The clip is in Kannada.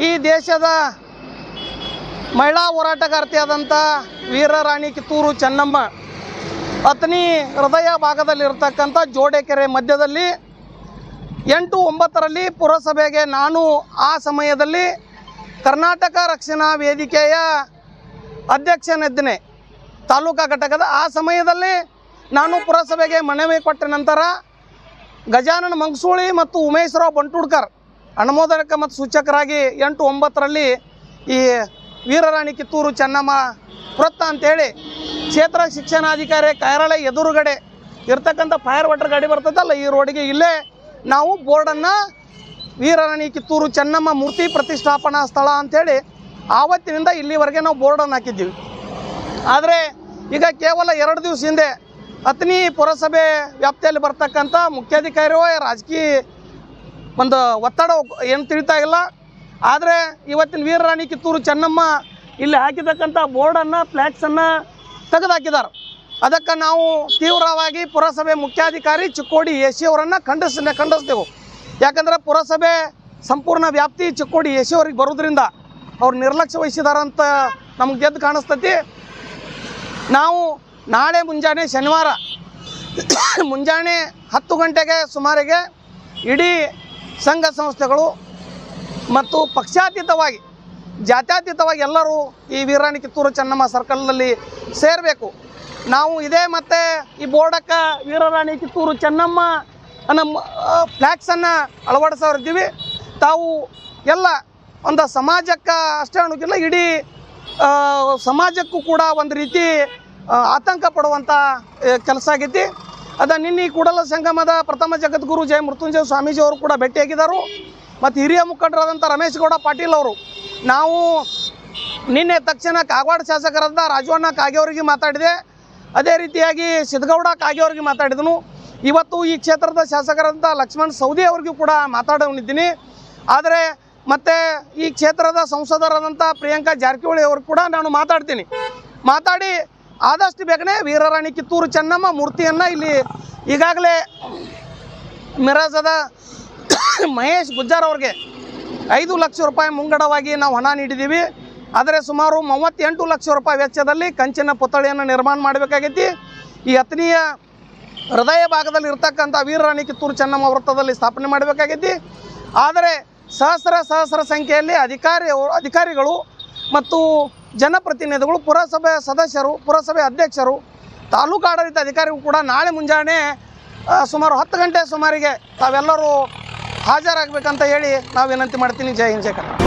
ಈ ದೇಶದ ಮಹಿಳಾ ಹೋರಾಟಗಾರ್ತಿಯಾದಂಥ ವೀರರಾಣಿ ಕಿತ್ತೂರು ಚೆನ್ನಮ್ಮ ಅತನಿ ಹೃದಯ ಭಾಗದಲ್ಲಿರ್ತಕ್ಕಂಥ ಜೋಡೆಕೆರೆ ಮಧ್ಯದಲ್ಲಿ 8/9 ಪುರಸಭೆಗೆ ನಾನು ಆ ಸಮಯದಲ್ಲಿ ಕರ್ನಾಟಕ ರಕ್ಷಣಾ ವೇದಿಕೆಯ ಅಧ್ಯಕ್ಷನಿದ್ದೇನೆ ತಾಲೂಕಾ ಘಟಕದ. ಆ ಸಮಯದಲ್ಲಿ ನಾನು ಪುರಸಭೆಗೆ ಮನವಿ ಕೊಟ್ಟ ನಂತರ ಗಜಾನನ ಮಂಗಸೂಳಿ ಮತ್ತು ಉಮೇಶ್ರಾವ್ ಬಂಟೂಡ್ಕರ್ ಅನುಮೋದಕ ಮತ್ತು ಸೂಚಕರಾಗಿ 8/9 ಈ ವೀರರಾಣಿ ಕಿತ್ತೂರು ಚೆನ್ನಮ್ಮ ವೃತ್ತ ಅಂತೇಳಿ ಕ್ಷೇತ್ರ ಶಿಕ್ಷಣಾಧಿಕಾರಿ ಕೈರಳೆ ಎದುರುಗಡೆ ಇರ್ತಕ್ಕಂಥ ಫೈರ್ ವಾಟರ್ ಗಾಡಿ ಬರ್ತದಲ್ಲ, ಈ ರೋಡಿಗೆ ಇಲ್ಲೇ ನಾವು ಬೋರ್ಡನ್ನು ವೀರರಾಣಿ ಕಿತ್ತೂರು ಚೆನ್ನಮ್ಮ ಮೂರ್ತಿ ಪ್ರತಿಷ್ಠಾಪನಾ ಸ್ಥಳ ಅಂಥೇಳಿ ಆವತ್ತಿನಿಂದ ಇಲ್ಲಿವರೆಗೆ ನಾವು ಬೋರ್ಡನ್ನು ಹಾಕಿದ್ದೀವಿ. ಆದರೆ ಈಗ ಕೇವಲ 2 ದಿವಸ ಹಿಂದೆ ಅತನಿ ಪುರಸಭೆ ವ್ಯಾಪ್ತಿಯಲ್ಲಿ ಬರ್ತಕ್ಕಂಥ ಮುಖ್ಯಾಧಿಕಾರಿಯೋ ರಾಜಕೀಯ ಒಂದು ಒತ್ತಡ ಏನು ತಿಳಿತಾ ಇಲ್ಲ. ಆದರೆ ಇವತ್ತಿನ ವೀರರಾಣಿ ಕಿತ್ತೂರು ಚೆನ್ನಮ್ಮ ಇಲ್ಲಿ ಹಾಕಿರ್ತಕ್ಕಂಥ ಬೋರ್ಡನ್ನು ಫ್ಲ್ಯಾಕ್ಸನ್ನು ತೆಗೆದುಹಾಕಿದ್ದಾರೆ. ಅದಕ್ಕೆ ನಾವು ತೀವ್ರವಾಗಿ ಪುರಸಭೆ ಮುಖ್ಯಾಧಿಕಾರಿ ಚಿಕ್ಕೋಡಿ ಎಸಿ ಅವರನ್ನು ಖಂಡಿಸ್ತೇವೆ. ಯಾಕಂದರೆ ಪುರಸಭೆ ಸಂಪೂರ್ಣ ವ್ಯಾಪ್ತಿ ಚಿಕ್ಕೋಡಿ ಎಸಿ ಅವ್ರಿಗೆ ಬರೋದ್ರಿಂದ ಅವ್ರು ನಿರ್ಲಕ್ಷ್ಯ ವಹಿಸಿದಾರಂತ ನಮ್ಗೆ ಗೆದ್ದು ಕಾಣಿಸ್ತೈತಿ. ನಾವು ನಾಳೆ ಮುಂಜಾನೆ ಶನಿವಾರ ಮುಂಜಾನೆ 10 ಗಂಟೆಗೆ ಸುಮಾರಿಗೆ ಇಡೀ ಸಂಘ ಸಂಸ್ಥೆಗಳು ಮತ್ತು ಪಕ್ಷಾತೀತವಾಗಿ ಜಾತ್ಯತೀತವಾಗಿ ಎಲ್ಲರೂ ಈ ವೀರರಾಣಿ ಕಿತ್ತೂರು ಚೆನ್ನಮ್ಮ ಸರ್ಕಲ್ನಲ್ಲಿ ಸೇರಬೇಕು. ನಾವು ಇದೇ ಮತ್ತು ಈ ಬೋರ್ಡಕ್ಕೆ ವೀರರಾಣಿ ಕಿತ್ತೂರು ಚೆನ್ನಮ್ಮ ಅನ್ನೋ ಫ್ಲ್ಯಾಕ್ಸನ್ನು ಅಳವಡಿಸೋರಿದ್ದೀವಿ. ತಾವು ಎಲ್ಲ ಒಂದು ಸಮಾಜಕ್ಕೆ ಅಷ್ಟೇ ಅನ್ನೋಕ್ಕಿಲ್ಲ, ಇಡೀ ಸಮಾಜಕ್ಕೂ ಕೂಡ ಒಂದು ರೀತಿ ಆತಂಕ ಪಡುವಂಥ ಕೆಲಸ ಆಗೈತಿ. ನಿನ್ನೆ ಕೂಡಲ ಸಂಗಮದ ಪ್ರಥಮ ಜಗದ್ಗುರು ಜಯ ಮೃತ್ಯುಂಜಯ ಸ್ವಾಮೀಜಿ ಅವರು ಕೂಡ ಭೇಟಿಯಾಗಿದ್ದರು ಮತ್ತು ಹಿರಿಯ ಮುಖಂಡರಾದಂಥ ರಮೇಶ್ ಗೌಡ ಪಾಟೀಲ್ ಅವರು. ನಾವು ನಿನ್ನೆ ತಕ್ಷಣ ಕಾಗವಾಡ ಶಾಸಕರಾದ ರಾಜವಣ್ಣ ಕಾಗೆಯವರಿಗೆ ಮಾತಾಡಿದೆ, ಅದೇ ರೀತಿಯಾಗಿ ಸಿದ್ದಗೌಡ ಕಾಗೆಯವರಿಗೆ ಮಾತಾಡಿದನು. ಇವತ್ತು ಈ ಕ್ಷೇತ್ರದ ಶಾಸಕರಾದಂಥ ಲಕ್ಷ್ಮಣ್ ಸವದಿ ಅವ್ರಿಗೂ ಕೂಡ ಮಾತಾಡೋನಿದ್ದೀನಿ. ಆದರೆ ಮತ್ತು ಈ ಕ್ಷೇತ್ರದ ಸಂಸದರಾದಂಥ ಪ್ರಿಯಾಂಕಾ ಜಾರಕಿಹೊಳಿ ಅವ್ರಿಗೆ ಕೂಡ ನಾನು ಮಾತಾಡಿ ಆದಷ್ಟು ಬೇಗನೆ ವೀರರಾಣಿ ಕಿತ್ತೂರು ಚೆನ್ನಮ್ಮ ಮೂರ್ತಿಯನ್ನು ಇಲ್ಲಿ ಈಗಾಗಲೇ ಮಿರಾಜದ ಮಹೇಶ್ ಗುಜ್ಜಾರ್ ಅವ್ರಿಗೆ 5 ಲಕ್ಷ ರೂಪಾಯಿ ಮುಂಗಡವಾಗಿ ನಾವು ಹಣ ನೀಡಿದ್ದೀವಿ. ಆದರೆ ಸುಮಾರು 38 ಲಕ್ಷ ರೂಪಾಯಿ ವೆಚ್ಚದಲ್ಲಿ ಕಂಚಿನ ಪುತ್ಥಳಿಯನ್ನು ನಿರ್ಮಾಣ ಮಾಡಬೇಕಾಗೈತಿ. ಈ ಅತನಿಯ ಹೃದಯ ಭಾಗದಲ್ಲಿ ಇರ್ತಕ್ಕಂಥ ವೀರರಾಣಿ ಕಿತ್ತೂರು ಚೆನ್ನಮ್ಮ ವೃತ್ತದಲ್ಲಿ ಸ್ಥಾಪನೆ ಮಾಡಬೇಕಾಗೈತಿ. ಆದರೆ ಸಹಸ್ರ ಸಂಖ್ಯೆಯಲ್ಲಿ ಅಧಿಕಾರಿಗಳು ಮತ್ತು ಜನಪ್ರತಿನಿಧಿಗಳು, ಪುರಸಭೆ ಸದಸ್ಯರು, ಪುರಸಭೆ ಅಧ್ಯಕ್ಷರು, ತಾಲೂಕು ಆಡಳಿತ ಅಧಿಕಾರಿಗಳು ಕೂಡ ನಾಳೆ ಮುಂಜಾನೆ ಸುಮಾರು 10 ಗಂಟೆ ಸುಮಾರಿಗೆ ತಾವೆಲ್ಲರೂ ಹಾಜರಾಗಬೇಕಂತ ಹೇಳಿ ನಾವು ವಿನಂತಿ ಮಾಡ್ತೀನಿ. ಜೈ ಹಿಂದ್, ಜೈ ಕರ್ನಾಟಕ.